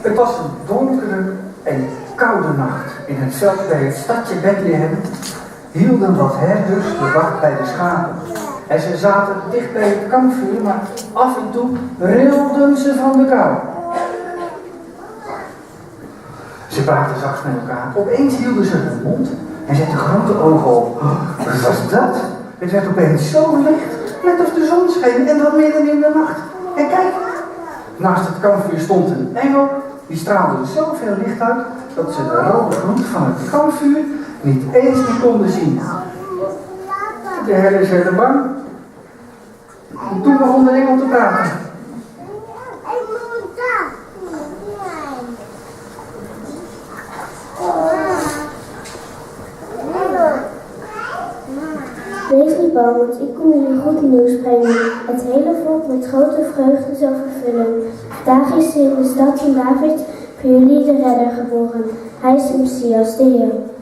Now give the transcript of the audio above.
Het was een donkere en koude nacht. In het veld bij het stadje Bethlehem hielden wat herders de wacht bij de schapen. En ze zaten dicht bij het kampvuur, maar af en toe rilden ze van de kou. Ze praten zacht met elkaar. Opeens hielden ze hun mond en zetten grote ogen op. Wat was dat? Het werd opeens zo licht, net als de zon scheen en dat midden in de nacht. En kijk, naast het kampvuur stond een engel. Die straalde zoveel licht uit dat ze de rode gloed van het kampvuur niet eens meer konden zien. De herders werden bang. En toen begon de engel te praten. Wees niet bang, want ik kom jullie goed nieuws brengen. Het hele volk met grote vreugde zal vervullen. Vandaag is in de stad van David voor jullie de redder geboren. Hij is de Messias, de Heer.